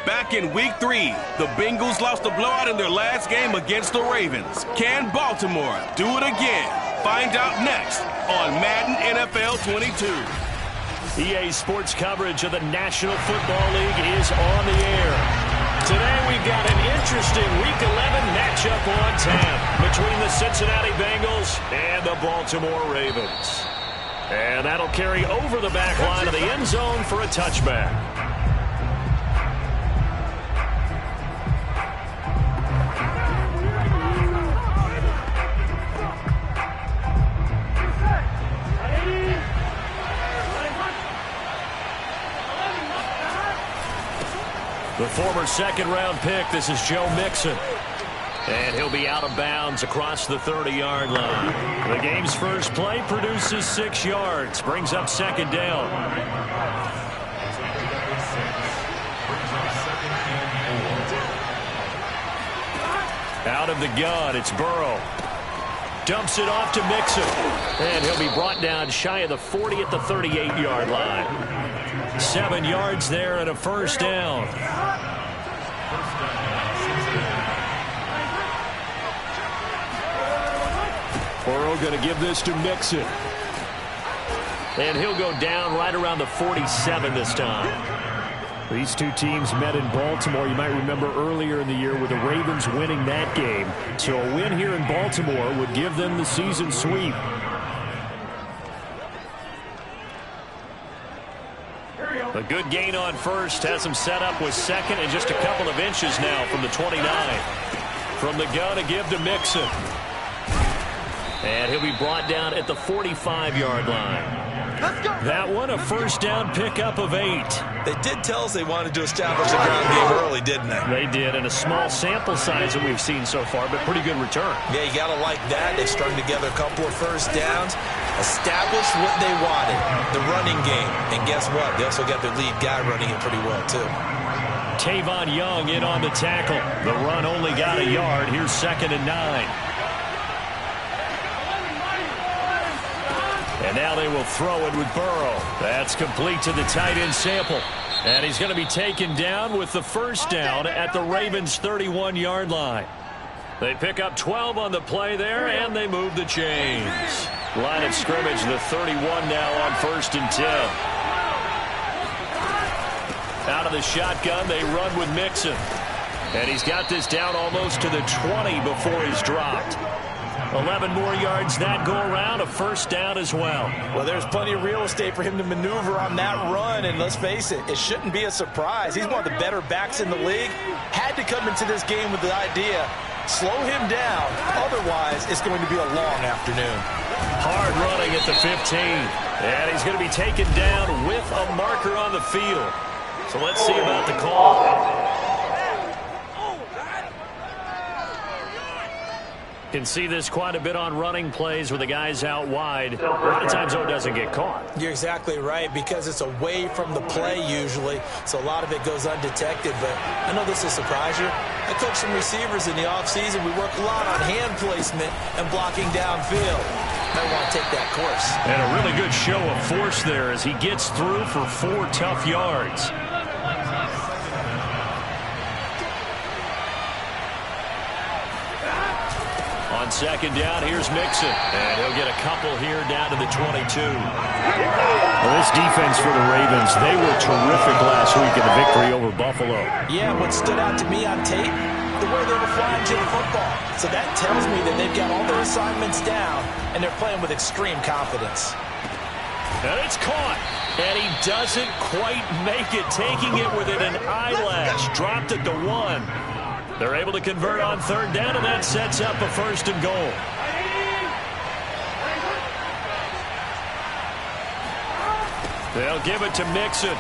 Back in Week 3, the Bengals lost a blowout in their last game against the Ravens. Can Baltimore do it again? Find out next on Madden NFL 22. EA Sports coverage of the National Football League is on the air. Today we've got an interesting Week 11 matchup on tap between the Cincinnati Bengals and the Baltimore Ravens. And that'll carry over the back line of the end zone for a touchback. The former second-round pick, this is Joe Mixon. And he'll be out of bounds across the 30-yard line. The game's first play produces 6 yards, brings up second down. Out of the gun, it's Burrow. Dumps it off to Mixon. And he'll be brought down shy of the 40 at the 38-yard line. 7 yards there and a first down. Burrow going to give this to Mixon. And he'll go down right around the 47 this time. These two teams met in Baltimore. You might remember earlier in the year with the Ravens winning that game. So a win here in Baltimore would give them the season sweep. A good gain on first has him set up with second and just a couple of inches now from the 29. From the gun, a give to Mixon. And he'll be brought down at the 45-yard line. That one, a first down pickup of 8. They did tell us they wanted to establish a ground game early, didn't they? They did, and a small sample size that we've seen so far, but pretty good return. Yeah, you got to like that. They've strung together a couple of first downs, established what they wanted, the running game. And guess what? They also got their lead guy running it pretty well, too. Tavon Young in on the tackle. The run only got a yard. Here's 2nd and 9. And now they will throw it with Burrow. That's complete to the tight end Sample. And he's going to be taken down with the first down at the Ravens' 31-yard line. They pick up 12 on the play there, and they move the chains. Line of scrimmage, the 31 now on 1st and 10. Out of the shotgun, they run with Mixon. And he's got this down almost to the 20 before he's dropped. 11 more yards that go around, a first down as well. Well, there's plenty of real estate for him to maneuver on that run, and let's face it, it shouldn't be a surprise. He's one of the better backs in the league. Had to come into this game with the idea, slow him down, otherwise it's going to be a long afternoon. Hard running at the 15, and he's going to be taken down with a marker on the field. So let's see about the call. Can see this quite a bit on running plays where the guy's out wide. A lot of times, though, it doesn't get caught. You're exactly right, because it's away from the play usually, so a lot of it goes undetected. But I know this will surprise you. I coach some receivers in the offseason. We work a lot on hand placement and blocking downfield. Might want to take that course. And a really good show of force there as he gets through for 4 tough yards. On 2nd down, here's Mixon. And he'll get a couple here down to the 22. Well, this defense for the Ravens, they were terrific last week in the victory over Buffalo. Yeah, what stood out to me on tape, the way they were flying to the football. So that tells me that they've got all their assignments down, and they're playing with extreme confidence. And it's caught. And he doesn't quite make it, taking it within an eyelash. Dropped at the 1. They're able to convert on 3rd down, and that sets up a 1st and goal. They'll give it to Mixon.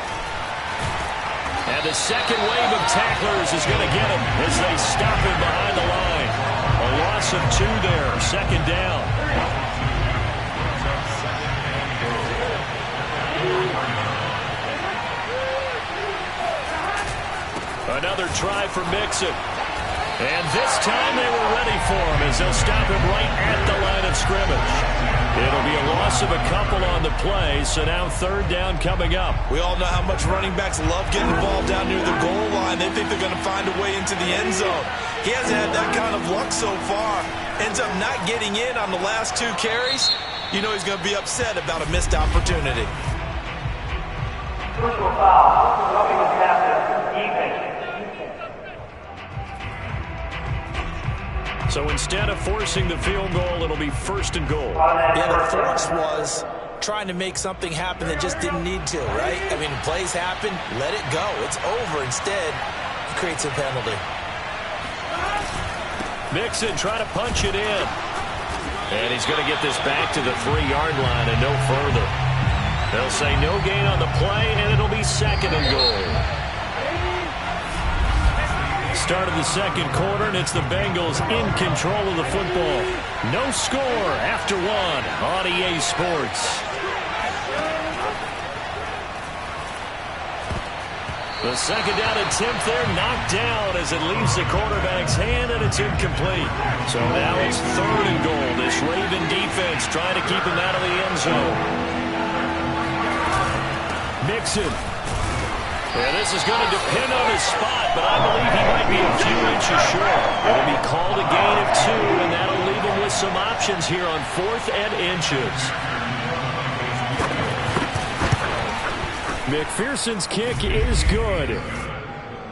And the second wave of tacklers is going to get him as they stop him behind the line. A loss of 2 there, 2nd down. Another try for Mixon. And this time they were ready for him as they'll stop him right at the line of scrimmage. It'll be a loss of a couple on the play, so now third down coming up. We all know how much running backs love getting the ball down near the goal line. They think they're going to find a way into the end zone. He hasn't had that kind of luck so far. Ends up not getting in on the last 2 carries. You know he's going to be upset about a missed opportunity. Personal foul, roughing the passer, defense. So instead of forcing the field goal, it'll be first and goal. Yeah, the force was trying to make something happen that just didn't need to, right? I mean, plays happen, let it go. It's over. Instead, he creates a penalty. Mixon trying to punch it in. And he's going to get this back to the 3-yard line and no further. They'll say no gain on the play, and it'll be second and goal. Start of the second quarter, and it's the Bengals in control of the football. No score after 1 on EA Sports. The second down attempt there knocked down as it leaves the quarterback's hand, and it's incomplete. So now it's third and goal. This Raven defense trying to keep him out of the end zone. Mixon. Yeah, this is going to depend on his spot, but I believe he might be a few inches short. It'll be called a gain of 2, and that'll leave him with some options here on 4th and inches. McPherson's kick is good.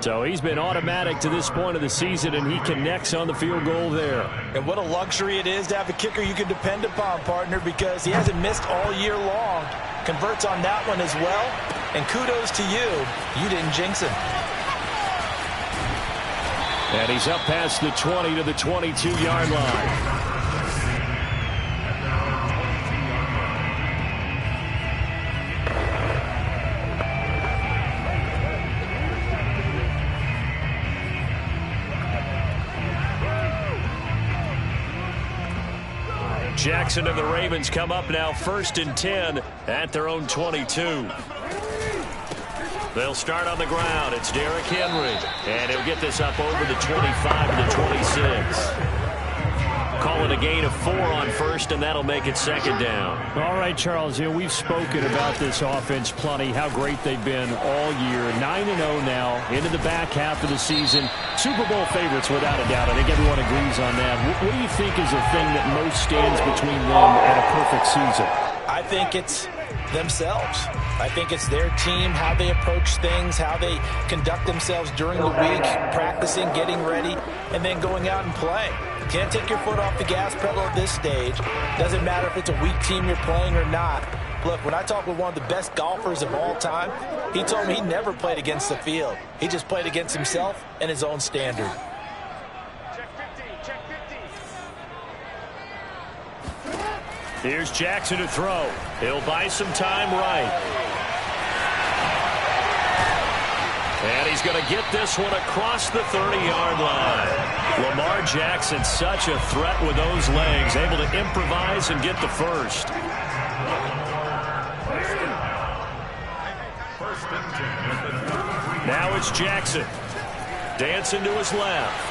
So he's been automatic to this point of the season, and he connects on the field goal there. And what a luxury it is to have a kicker you can depend upon, partner, because he hasn't missed all year long. Converts on that one as well. And kudos to you. You didn't jinx him. And he's up past the 20 to the 22-yard line. Jackson and the Ravens come up now 1st and 10 at their own 22. They'll start on the ground. It's Derrick Henry. And he'll get this up over the 25 to the 26. Call it a gain of 4 on first, and that'll make it second down. All right, Charles, we've spoken about this offense plenty, how great they've been all year. 9-0 now, into the back half of the season. Super Bowl favorites, without a doubt. I think everyone agrees on that. What do you think is the thing that most stands between them and a perfect season? I think it's themselves. I think it's their team, how they approach things, how they conduct themselves during the week, practicing, getting ready, and then going out and playing. Can't take your foot off the gas pedal at this stage. Doesn't matter if it's a weak team you're playing or not. Look, when I talked with one of the best golfers of all time, he told me he never played against the field. He just played against himself and his own standard. Here's Jackson to throw. He'll buy some time right. And he's going to get this one across the 30-yard line. Lamar Jackson, such a threat with those legs, able to improvise and get the first. Now it's Jackson. Dancing to his left.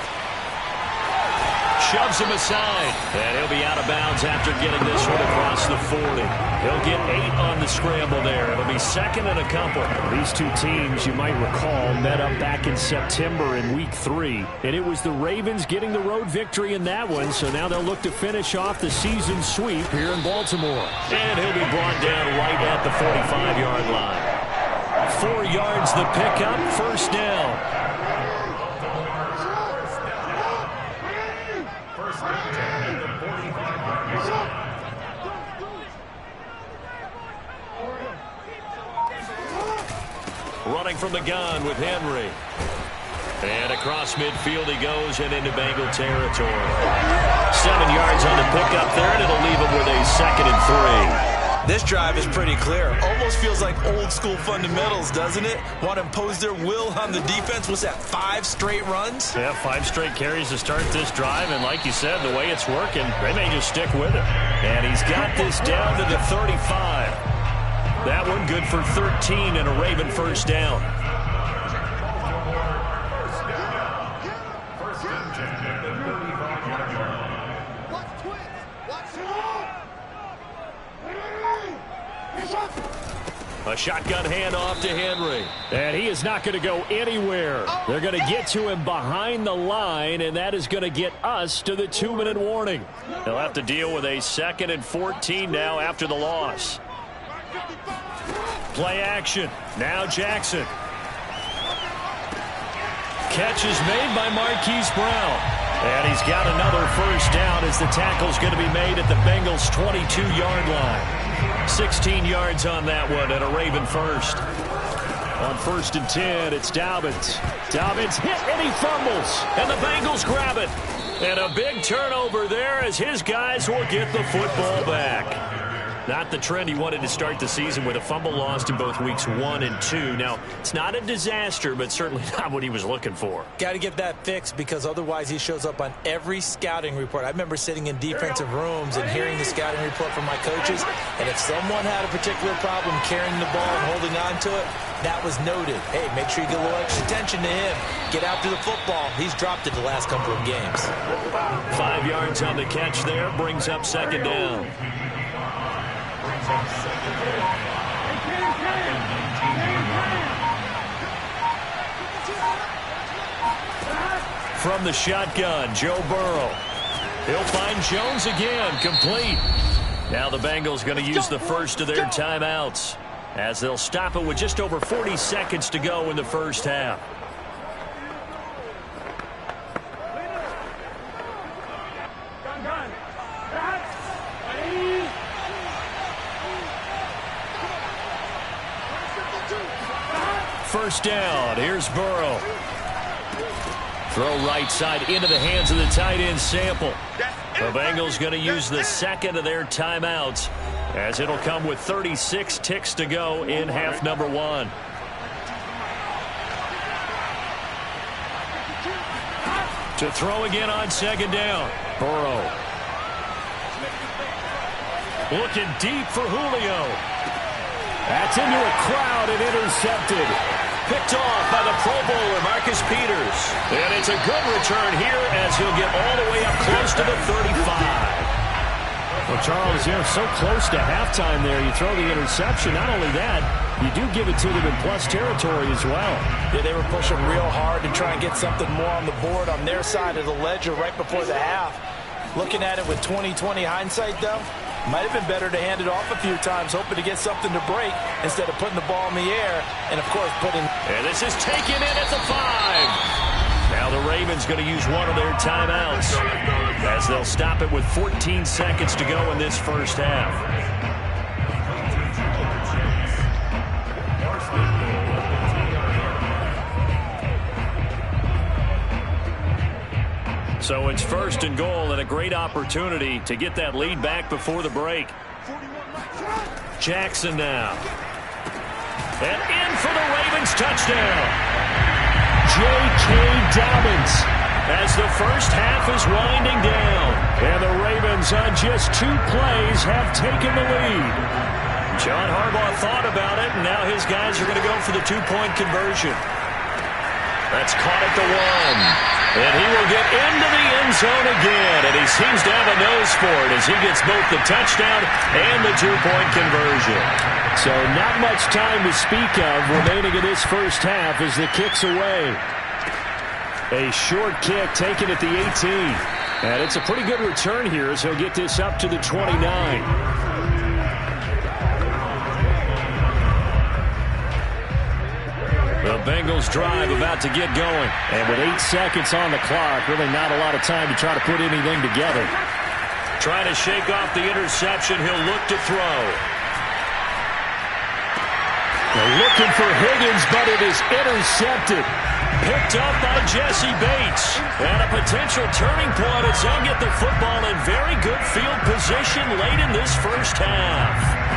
Shoves him aside. And he'll be out of bounds after getting this one across the 40. He'll get 8 on the scramble there. It'll be second and a couple. These two teams, you might recall, met up back in September in Week 3. And it was the Ravens getting the road victory in that one. So now they'll look to finish off the season sweep here in Baltimore. And he'll be brought down right at the 45-yard line. 4 yards the pickup, first down. Running from the gun with Henry. And across midfield he goes and into Bengal territory. 7 yards on the pickup there, and it'll leave him with a second and 3. This drive is pretty clear. Almost feels like old school fundamentals, doesn't it? Want to impose their will on the defense. What's that, 5 straight runs? Yeah, 5 straight carries to start this drive, and like you said, the way it's working, they may just stick with it. And he's got this down to the 35. That one good for 13 and a Raven first down. A shotgun handoff to Henry. And he is not going to go anywhere. They're going to get to him behind the line, and that is going to get us to the 2-minute warning. They'll have to deal with a 2nd and 14 now after the loss. Play action. Now Jackson. Catch is made by Marquise Brown. And he's got another first down as the tackle's going to be made at the Bengals' 22-yard line. 16 yards on that one and a Raven first. On 1st and 10, it's Dobbins. Dobbins hit and he fumbles. And the Bengals grab it. And a big turnover there as his guys will get the football back. Not the trend he wanted to start the season with a fumble lost in both weeks 1 and 2. Now, it's not a disaster, but certainly not what he was looking for. Got to get that fixed because otherwise he shows up on every scouting report. I remember sitting in defensive rooms and hearing the scouting report from my coaches, and if someone had a particular problem carrying the ball and holding on to it, that was noted. Hey, make sure you get a little extra attention to him. Get after the football. He's dropped it the last couple of games. 5 yards on the catch there, brings up 2nd down. From the shotgun, Joe Burrow. He'll find Jones again, complete. Now the Bengals going to use the first of their timeouts as they'll stop it with just over 40 seconds to go in the first half. First down. Here's Burrow. Throw right side into the hands of the tight end Sample. The Bengals going to use the 2nd of their timeouts as it'll come with 36 ticks to go in half number 1. To throw again on 2nd down. Burrow. Looking deep for Julio. That's into a crowd and intercepted. Picked off by the Pro Bowler, Marcus Peters. And it's a good return here as he'll get all the way up close to the 35. Well, Charles, you're so close to halftime there. You throw the interception. Not only that, you do give it to them in plus territory as well. Yeah, they were pushing real hard to try and get something more on the board on their side of the ledger right before the half. Looking at it with 20/20 hindsight, though, might have been better to hand it off a few times, hoping to get something to break instead of putting the ball in the air and, of course, putting... And this is taken in at the 5. Now the Ravens going to use one of their timeouts as they'll stop it with 14 seconds to go in this first half. So it's 1st and goal and a great opportunity to get that lead back before the break. Jackson now. And in for the Ravens touchdown. J.K. Dobbins. As the first half is winding down. And the Ravens on just 2 plays have taken the lead. John Harbaugh thought about it, and now his guys are going to go for the 2-point conversion. That's caught at the 1. And he will get into the end zone again, and he seems to have a nose for it as he gets both the touchdown and the 2-point conversion. So not much time to speak of remaining in this first half as the kick's away. A short kick taken at the 18. And it's a pretty good return here as he'll get this up to the 29. The Bengals drive about to get going. And with 8 seconds on the clock, really not a lot of time to try to put anything together. Trying to shake off the interception. He'll look to throw. They're looking for Higgins, but it is intercepted. Picked up by Jesse Bates. And a potential turning point as they'll get the football in very good field position late in this first half.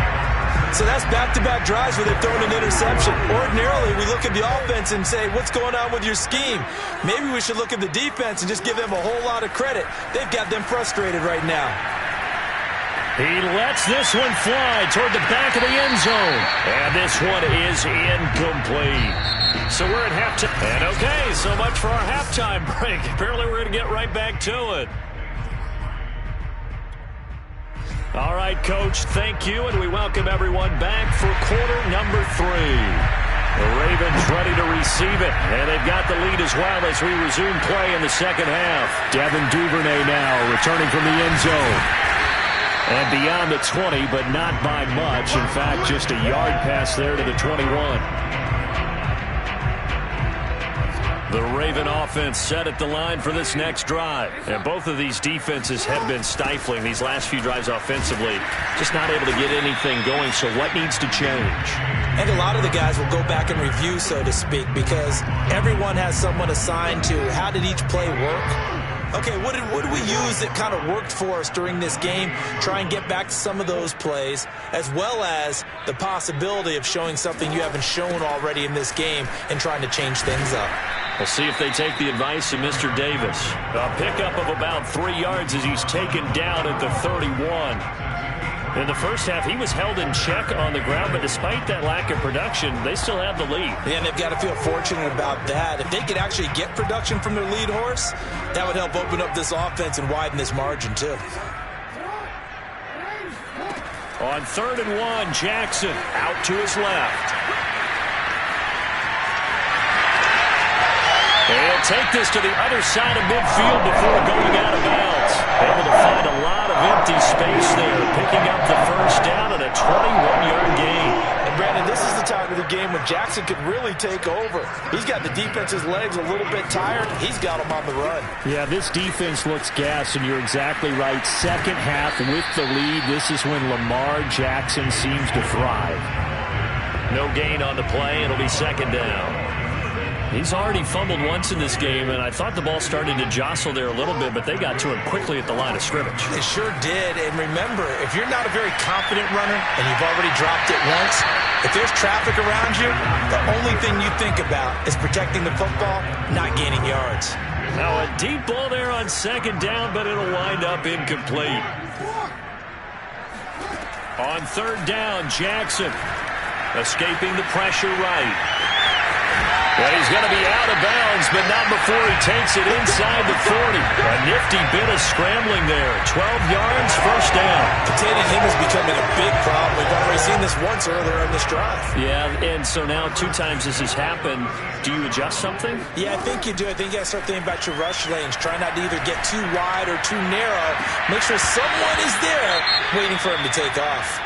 So that's back-to-back drives where they've thrown an interception. Ordinarily, we look at the offense and say, what's going on with your scheme? Maybe we should look at the defense and just give them a whole lot of credit. They've got them frustrated right now. He lets this one fly toward the back of the end zone. And this one is incomplete. So we're at halftime. And okay, so much for our halftime break. Apparently we're going to get right back to it. All right, Coach, thank you, and we welcome everyone back for quarter number 3. The Ravens ready to receive it, and they've got the lead as well as we resume play in the second half. Devin Duvernay now returning from the end zone. And beyond the 20, but not by much. In fact, just a yard pass there to the 21. The Raven offense set at the line for this next drive. And both of these defenses have been stifling these last few drives offensively. Just not able to get anything going, so what needs to change? And a lot of the guys will go back and review, so to speak, because everyone has someone assigned to how did each play work. Okay, what did we use that kind of worked for us during this game? Try and get back to some of those plays, as well as the possibility of showing something you haven't shown already in this game and trying to change things up. We'll see if they take the advice of Mr. Davis. A pickup of about 3 yards as he's taken down at the 31. In the first half, he was held in check on the ground, but despite that lack of production, they still have the lead. And they've got to feel fortunate about that. If they could actually get production from their lead horse, that would help open up this offense and widen this margin, too. On 3rd and 1, Jackson out to his left. He'll take this to the other side of midfield before going out of bounds. Able to find a lot of empty space there, picking up the first down and a 21-yard gain. And Brandon, this is the time of the game when Jackson could really take over. He's got the defense's legs a little bit tired. He's got them on the run. Yeah, this defense looks gassed, and you're exactly right. Second half with the lead, this is when Lamar Jackson seems to thrive. No gain on the play. It'll be second down. He's already fumbled once in this game, and I thought the ball started to jostle there a little bit, but they got to him quickly at the line of scrimmage. They sure did. And remember, if you're not a very confident runner and you've already dropped it once, if there's traffic around you, the only thing you think about is protecting the football, not gaining yards. Now a deep ball there on second down, but it'll wind up incomplete. On 3rd down, Jackson escaping the pressure right. Well, he's going to be out of bounds, but not before he takes it inside the 40. A nifty bit of scrambling there. 12 yards, first down. Containing him is becoming a big problem. We've already seen this once earlier in this drive. Yeah, and so now 2 times this has happened. Do you adjust something? Yeah, I think you do. I think you got to start thinking about your rush lanes. Try not to either get too wide or too narrow. Make sure someone is there waiting for him to take off.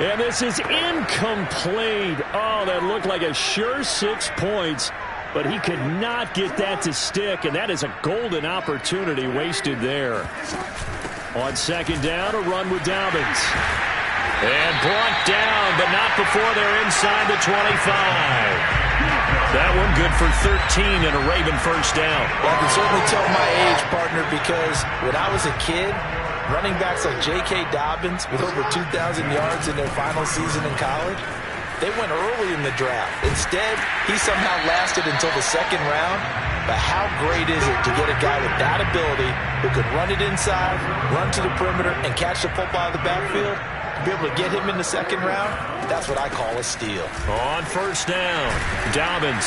And this is incomplete. Oh, that looked like a sure 6 points, but he could not get that to stick, and that is a golden opportunity wasted there. On second down, a run with Dobbins. And brought down, but not before they're inside the 25. That one good for 13 and a Raven first down. Well, I can certainly tell my age, partner, because when I was a kid, running backs like J.K. Dobbins with over 2,000 yards in their final season in college, they went early in the draft. Instead, he somehow lasted until the second round. But how great is it to get a guy with that ability who could run it inside, run to the perimeter, and catch the football out of the backfield? To be able to get him in the second round, that's what I call a steal. On first down, Dobbins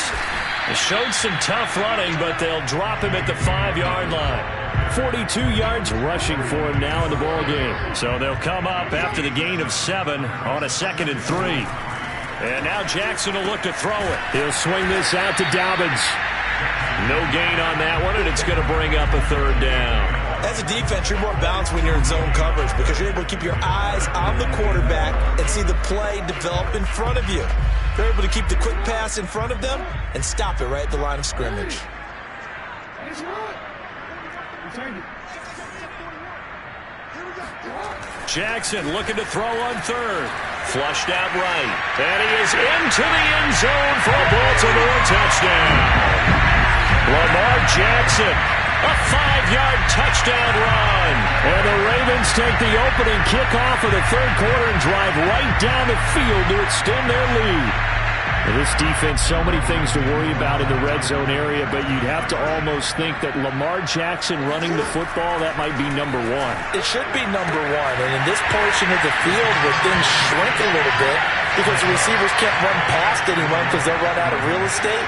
showed some tough running, but they'll drop him at the 5-yard line. 42 yards rushing for him now in the ball game. So they'll come up after the gain of 7 on a 2nd and 3. And now Jackson will look to throw it. He'll swing this out to Dobbins. No gain on that one, and it's going to bring up a 3rd down. As a defense, you're more balanced when you're in zone coverage because you're able to keep your eyes on the quarterback and see the play develop in front of you. They're able to keep the quick pass in front of them and stop it right at the line of scrimmage. Jackson looking to throw on 3rd. Flushed out right. And he is into the end zone for a Baltimore touchdown. Lamar Jackson, a 5-yard touchdown run. And the Ravens take the opening kickoff of the 3rd quarter and drive right down the field to extend their lead. This defense, so many things to worry about in the red zone area, but you'd have to almost think that Lamar Jackson running the football, that might be number 1. It should be number 1, and in this portion of the field where things shrink a little bit because the receivers can't run past anyone because they'll run out of real estate,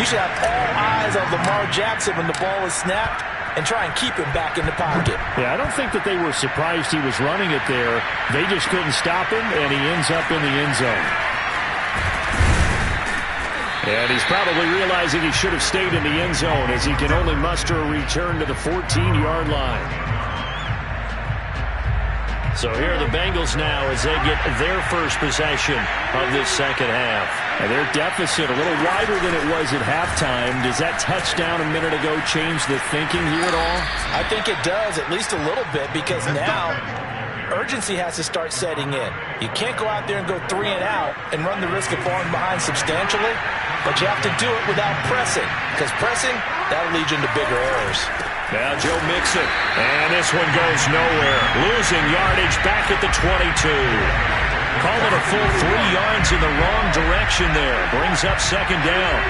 you should have all eyes on Lamar Jackson when the ball is snapped and try and keep him back in the pocket. Yeah, I don't think that they were surprised he was running it there. They just couldn't stop him, and he ends up in the end zone. And he's probably realizing he should have stayed in the end zone as he can only muster a return to the 14-yard line. So here are the Bengals now as they get their first possession of this second half. And their deficit a little wider than it was at halftime. Does that touchdown a minute ago change the thinking here at all? I think it does, at least a little bit, because now urgency has to start setting in. You can't go out there and go 3 and out and run the risk of falling behind substantially, but you have to do it without pressing, because pressing, that'll lead you into bigger errors. Now Joe Mixon, and this one goes nowhere. Losing yardage back at the 22. Call it a full 3 yards in the wrong direction there. Brings up second down.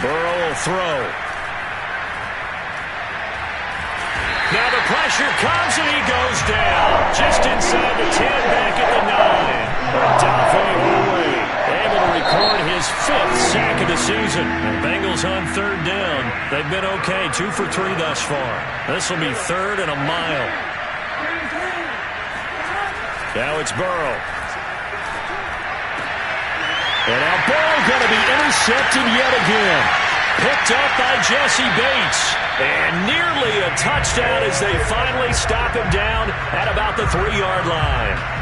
Burrow will throw. Now the pressure comes and he goes down. Just inside the 10, back at the 9. Odafe able to record his 5th sack of the season. And Bengals on third down. They've been okay, 2 for 3 thus far. This will be 3rd and a mile. Now it's Burrow. And now Burrow going to be intercepted yet again. Picked up by Jesse Bates. And nearly a touchdown as they finally stop him down at about the 3-yard line.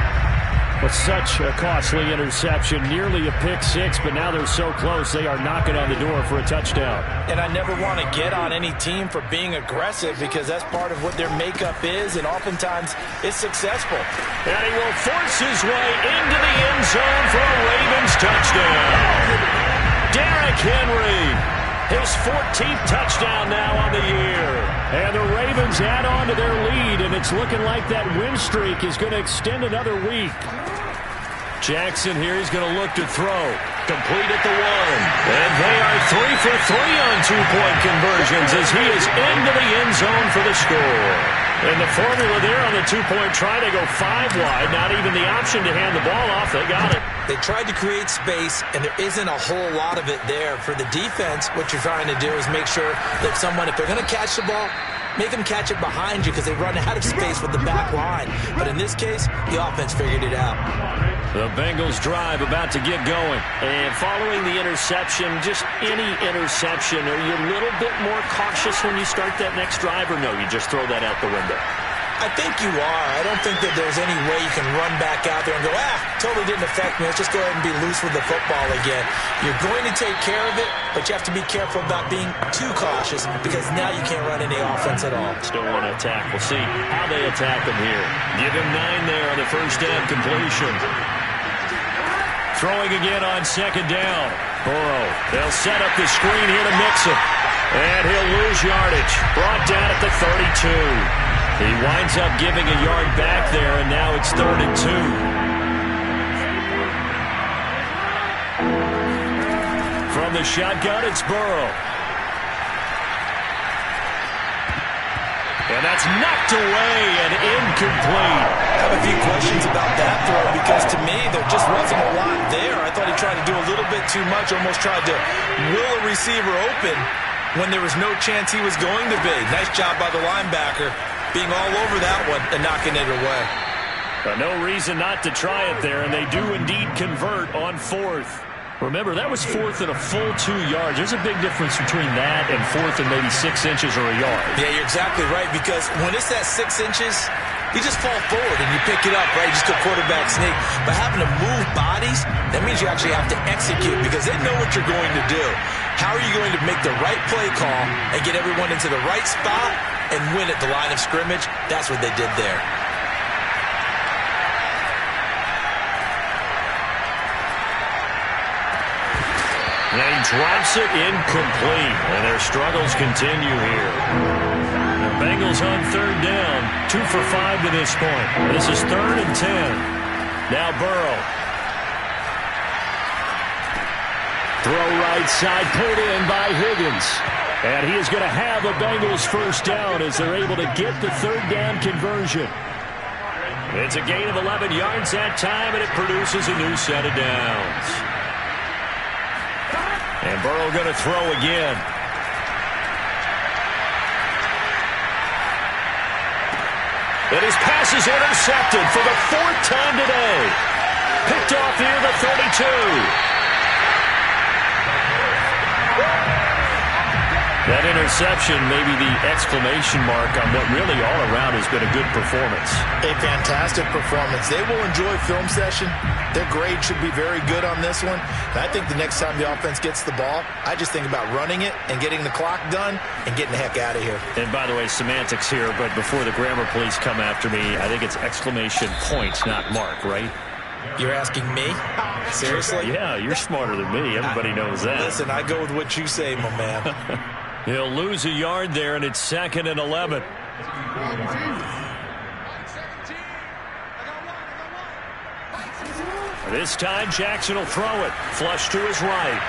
But such a costly interception, nearly a pick 6, but now they're so close they are knocking on the door for a touchdown. And I never want to get on any team for being aggressive because that's part of what their makeup is, and oftentimes it's successful. And he will force his way into the end zone for a Ravens touchdown. Derrick Henry. His 14th touchdown now on the year. And the Ravens add on to their lead, and it's looking like that win streak is going to extend another week. Jackson here, he's going to look to throw. Complete at the 1. And they are 3 for 3 on 2-point conversions as he is into the end zone for the score. And the formula there on the 2-point try, they go 5 wide. Not even the option to hand the ball off. They got it. They tried to create space, and there isn't a whole lot of it there. For the defense, what you're trying to do is make sure that someone, if they're going to catch the ball, make them catch it behind you because they run out of space with the back line. But in this case, the offense figured it out. The Bengals drive about to get going. And following the interception, just any interception, are you a little bit more cautious when you start that next drive, or no, you just throw that out the window? I think you are. I don't think that there's any way you can run back out there and go, totally didn't affect me. Let's just go ahead and be loose with the football again. You're going to take care of it, but you have to be careful about being too cautious because now you can't run any offense at all. Still want to attack. We'll see how they attack him here. Give him 9 there on the first down completion. Throwing again on second down. Burrow. They'll set up the screen here to Mixon. And he'll lose yardage. Brought down at the 32. He winds up giving a yard back there, and now it's 3rd and 2. From the shotgun, it's Burrow. And that's knocked away and incomplete. I have a few questions about that throw because to me there just wasn't a lot there. I thought he tried to do a little bit too much, almost tried to will a receiver open when there was no chance he was going to be. Nice job by the linebacker being all over that one and knocking it away. No reason not to try it there, and they do indeed convert on 4th. Remember, that was 4th and a full 2 yards. There's a big difference between that and 4th and maybe 6 inches or a yard. Yeah, you're exactly right, because when it's that 6 inches, you just fall forward and you pick it up, right? You just go quarterback sneak. But having to move bodies, that means you actually have to execute because they know what you're going to do. How are you going to make the right play call and get everyone into the right spot and win at the line of scrimmage? That's what they did there. And he drops it incomplete, and their struggles continue here. The Bengals on 3rd down, 2 for 5 to this point. This is 3rd and 10. Now Burrow. Throw right side, put in by Higgins. And he is going to have a Bengals first down as they're able to get the 3rd down conversion. It's a gain of 11 yards that time, and it produces a new set of downs. And Burrow going to throw again. And his pass is intercepted for the 4th time today. Picked off near the 32. That interception may be the exclamation mark on what really all around has been a good performance. A fantastic performance. They will enjoy film session. Their grade should be very good on this one. And I think the next time the offense gets the ball, I just think about running it and getting the clock done and getting the heck out of here. And by the way, semantics here, but before the grammar police come after me, I think it's exclamation point, not mark, right? You're asking me? Seriously? Yeah, you're smarter than me. Everybody knows that. Listen, I go with what you say, my man. He'll lose a yard there, and it's 2nd and 11. This time, Jackson will throw it. Flush to his right.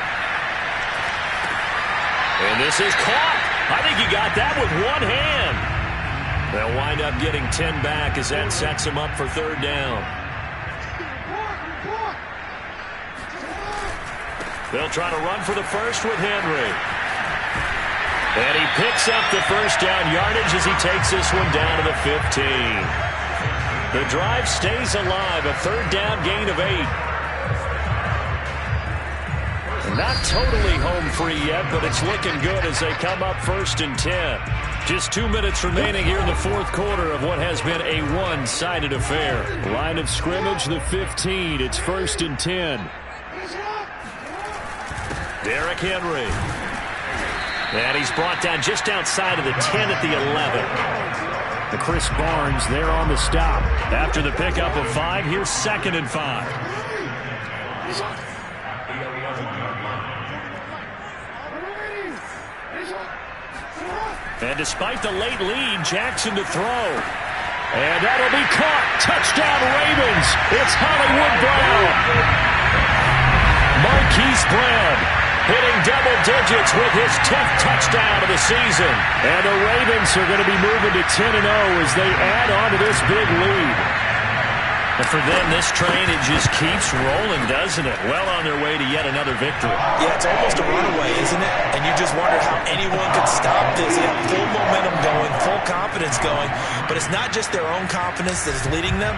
And this is caught. I think he got that with one hand. They'll wind up getting 10 back as that sets him up for 3rd down. They'll try to run for the first with Henry. And he picks up the 1st down yardage as he takes this one down to the 15. The drive stays alive, a 3rd down gain of 8. Not totally home free yet, but it's looking good as they come up 1st and 10. Just 2 minutes remaining here in the 4th quarter of what has been a one-sided affair. Line of scrimmage, the 15. It's 1st and 10. Derrick Henry. And he's brought down just outside of the 10 at the 11. The Chris Barnes there on the stop. After the pickup of 5, here's 2nd and 5. And despite the late lead, Jackson to throw. And that'll be caught. Touchdown Ravens. It's Hollywood Brown. Marquise Brown hitting double digits with his 10th touchdown of the season. And the Ravens are going to be moving to 10-0 as they add on to this big lead. And for them, this train, it just keeps rolling, doesn't it? Well on their way to yet another victory. Yeah, it's almost a runaway, isn't it? And you just wonder how anyone could stop this. They have full momentum going, full confidence going. But it's not just their own confidence that is leading them.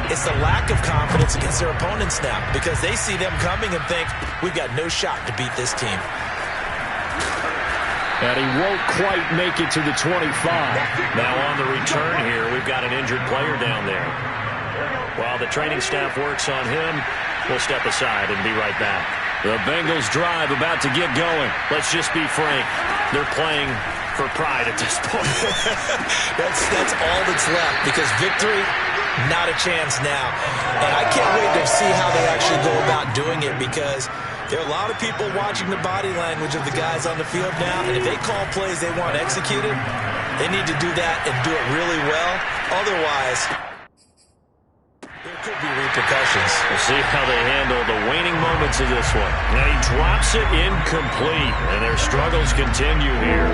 It's the lack of confidence against their opponents now, because they see them coming and think, we've got no shot to beat this team. And he won't quite make it to the 25. Now on the return here, we've got an injured player down there. While the training staff works on him, we'll step aside and be right back. The Bengals drive about to get going. Let's just be frank. They're playing for pride at this point. That's all that's left, because victory, not a chance now. And I can't wait to see how they actually go about doing it, because there are a lot of people watching the body language of the guys on the field now. And if they call plays they want executed, they need to do that and do it really well. Otherwise, there could be repercussions. We'll see how they handle the waning moments of this one. Now he drops it incomplete, and their struggles continue here.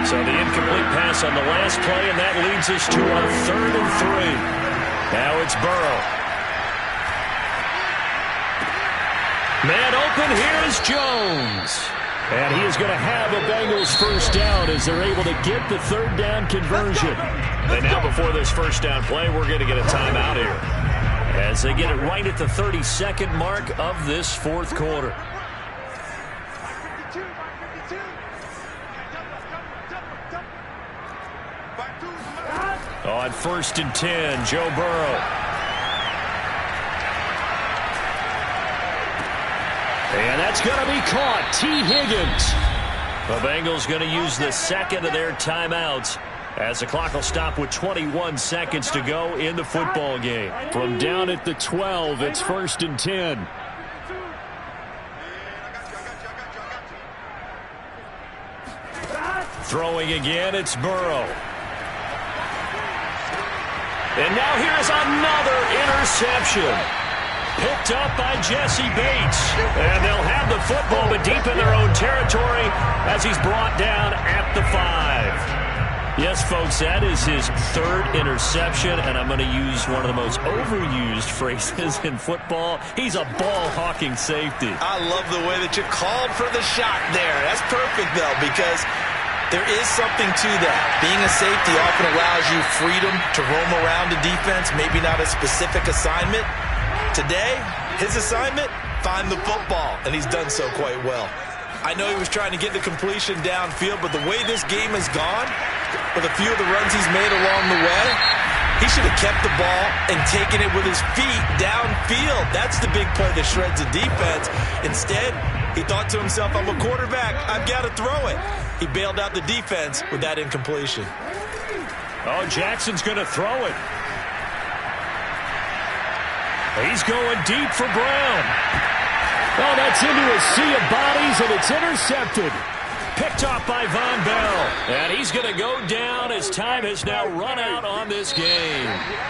So the incomplete pass on the last play, and that leads us to our 3rd and 3. Now it's Burrow. Man open, here is Jones. And he is going to have a Bengals 1st down as they're able to get the 3rd down conversion. And now before this 1st down play, we're going to get a timeout here, as they get it right at the 32nd mark of this 4th quarter. On 1st and 10, Joe Burrow. And that's going to be caught. T. Higgins. The Bengals going to use the 2nd of their timeouts, as the clock will stop with 21 seconds to go in the football game. From down at the 12, it's 1st and 10. Throwing again, it's Burrow. And now here's another interception. Picked up by Jesse Bates. And they'll have the football, but deep in their own territory as he's brought down at the 5. Yes, folks, that is his third interception, and I'm going to use one of the most overused phrases in football. He's a ball-hawking safety. I love the way that you called for the shot there. That's perfect, though, because there is something to that. Being a safety often allows you freedom to roam around the defense, maybe not a specific assignment. Today, his assignment, find the football, and he's done so quite well. I know he was trying to get the completion downfield, but the way this game has gone, with a few of the runs he's made along the way, he should have kept the ball and taken it with his feet downfield. That's the big play that shreds the defense. Instead, he thought to himself, I'm a quarterback, I've got to throw it. He bailed out the defense with that incompletion. Oh, Jackson's going to throw it. He's going deep for Brown. Oh, that's into a sea of bodies, and it's intercepted. Picked off by Von Bell. And he's going to go down as time has now run out on this game.